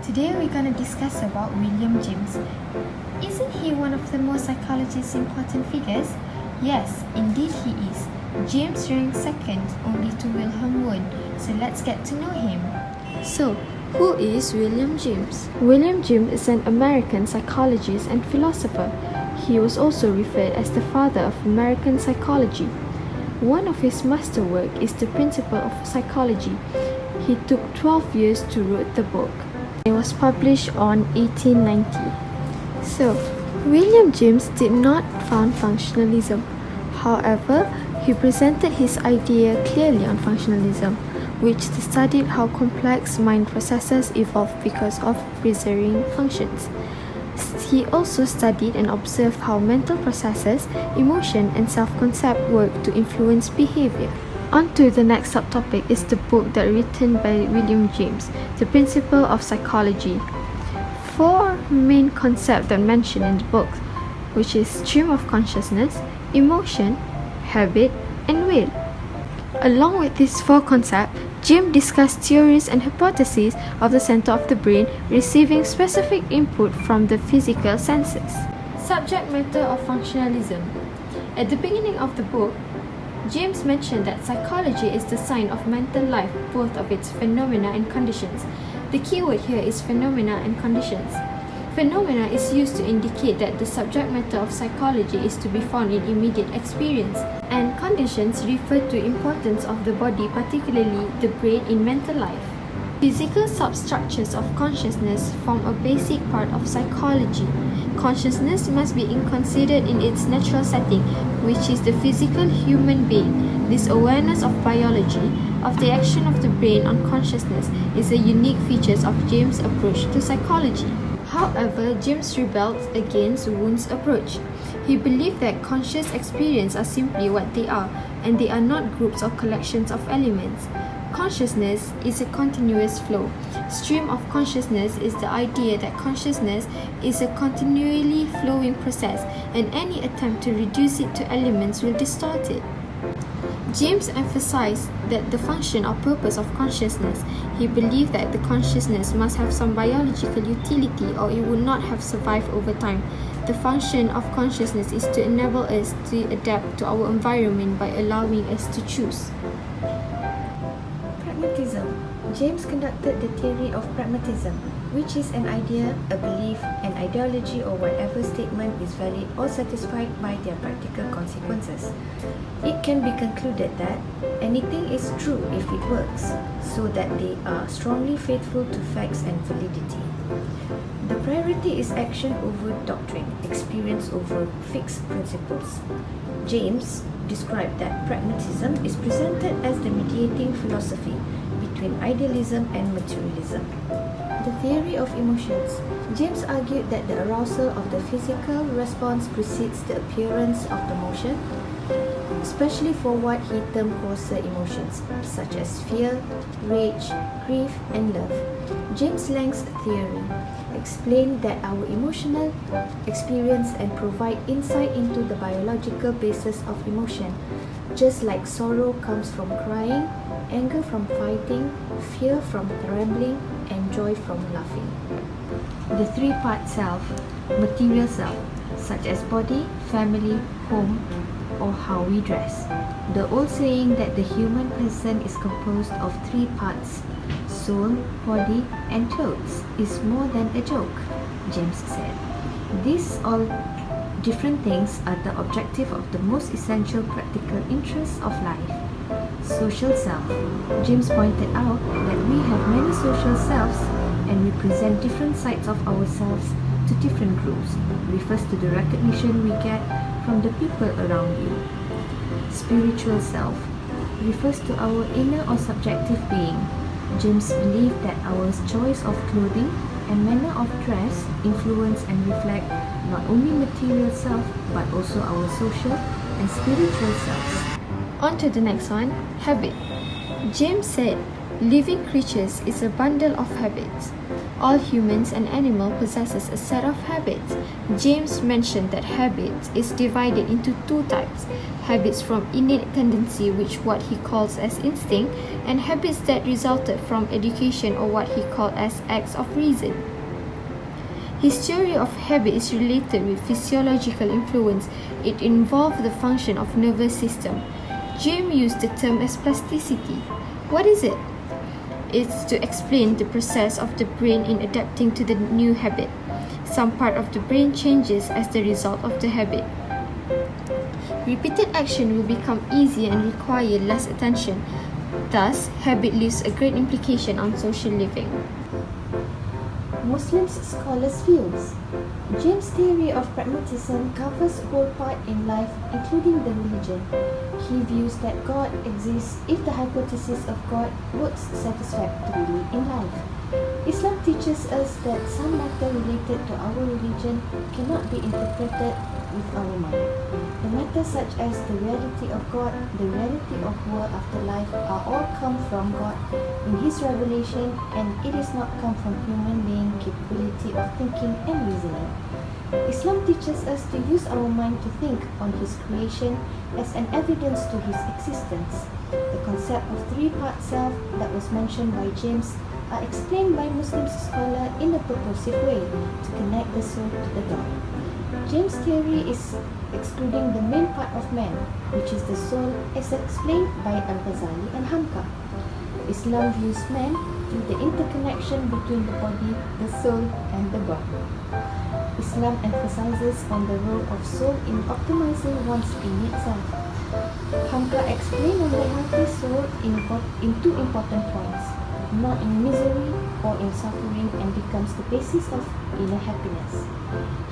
Today we're going to discuss about William James. Isn't he one of the most psychologist's important figures? Yes, indeed he is. James ranks second only to Wilhelm Wundt, so let's get to know him. So, who is William James? William James is an American psychologist and philosopher. He was also referred as the father of American psychology. One of his masterwork is The Principle of Psychology. He took 12 years to write the book. It was published on 1890. So, William James did not found functionalism. However, he presented his idea clearly on functionalism, which studied how complex mind processes evolve because of preserving functions. He also studied and observed how mental processes, emotion, and self-concept work to influence behavior. On to the next subtopic is the book that written by William James, The Principle of Psychology. Four main concepts that mentioned in the book, which is stream of consciousness, emotion, habit, and will. Along with these four concepts, James discussed theories and hypotheses of the center of the brain receiving specific input from the physical senses. Subject matter of functionalism. At the beginning of the book, James mentioned that psychology is the science of mental life, both of its phenomena and conditions. The keyword here is phenomena and conditions. Phenomena is used to indicate that the subject matter of psychology is to be found in immediate experience, and conditions refer to importance of the body, particularly the brain, in mental life. Physical substructures of consciousness form a basic part of psychology. Consciousness must be considered in its natural setting, which is the physical human being. This awareness of biology, of the action of the brain on consciousness, is a unique feature of James' approach to psychology. However, James rebelled against Wundt's approach. He believed that conscious experiences are simply what they are, and they are not groups or collections of elements. Consciousness is a continuous flow. Stream of consciousness is the idea that consciousness is a continually flowing process, and any attempt to reduce it to elements will distort it. James emphasized that the function or purpose of consciousness. He believed that the consciousness must have some biological utility or it would not have survived over time. The function of consciousness is to enable us to adapt to our environment by allowing us to choose. Pragmatism. James conducted the theory of pragmatism, which is an idea, a belief, an ideology, or whatever statement is valid or satisfied by their practical consequences. It can be concluded that anything is true if it works, so that they are strongly faithful to facts and validity. The priority is action over doctrine, experience over fixed principles. James described that pragmatism is presented as the mediating philosophy between idealism and materialism. The theory of emotions. James argued that the arousal of the physical response precedes the appearance of the motion, especially for what he termed coarser emotions, such as fear, rage, grief, and love. James Lang's theory explained that our emotional experience and provide insight into the biological basis of emotion, just like sorrow comes from crying, anger from fighting, fear from trembling, and joy from laughing. The three-part self, material self, such as body, family, home, or how we dress. The old saying that the human person is composed of three parts, soul, body, and clothes, is more than a joke, James said. These all different things are the objective of the most essential practical interests of life. Social self. James pointed out that we have many social selves and we present different sides of ourselves to different groups. Refers to the recognition we get from the people around you. Spiritual self refers to our inner or subjective being. James believed that our choice of clothing and manner of dress influence and reflect not only material self but also our social and spiritual selves. On to the next one, habit. James said Living creatures is a bundle of habits. All humans and animals possesses a set of habits. James mentioned that habits is divided into two types: habits from innate tendency, which what he calls as instinct, and habits that resulted from education, or what he called as acts of reason. His theory of habit is related with physiological influence. It involved the function of nervous system. James used the term as plasticity. What is it? It's to explain the process of the brain in adapting to the new habit. Some part of the brain changes as the result of the habit. Repeated action will become easier and require less attention. Thus, habit leaves a great implication on social living. Muslim scholars' views. James' theory of pragmatism covers a whole part in life, including the religion. He views that God exists if the hypothesis of God works satisfactorily in life. Islam teaches us that some matter related to our religion cannot be interpreted with our mind. The matters such as the reality of God, the reality of world after life are all come from God in His revelation, and it is not come from human being capability of thinking and reasoning. Islam teaches us to use our mind to think on His creation as an evidence to His existence. The concept of three-part self that was mentioned by James are explained by Muslim scholars in a purposive way to connect the soul to the God. James' theory is excluding the main part of man, which is the soul, as explained by Al-Ghazali and Hamka. Islam views man through the interconnection between the body, the soul, and the God. Islam emphasizes on the role of soul in optimizing one's innate self. Hamka explained on the healthy soul in two important points: not in misery or in suffering, and becomes the basis of inner happiness.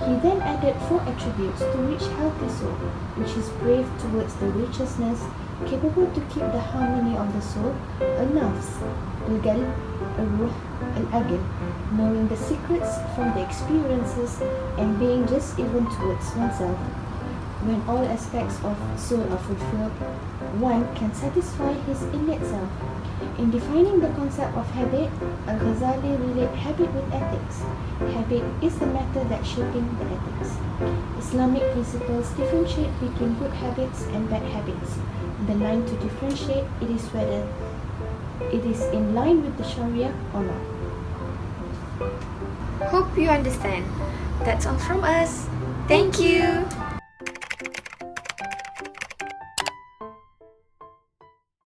He then added 4 attributes to reach healthy soul, which is brave towards the righteousness, capable to keep the harmony of the soul, al-nafs, al-qalb, al-ruh, al-aql, knowing the secrets from the experiences, and being just even towards oneself. When all aspects of soul are fulfilled, one can satisfy his innate self. In defining the concept of habit, Al-Ghazali related habit with ethics. Habit is the matter that shaping the ethics. Islamic principles differentiate between good habits and bad habits. The line to differentiate it is whether it is in line with the Sharia or not. Hope you understand. That's all from us. Thank you.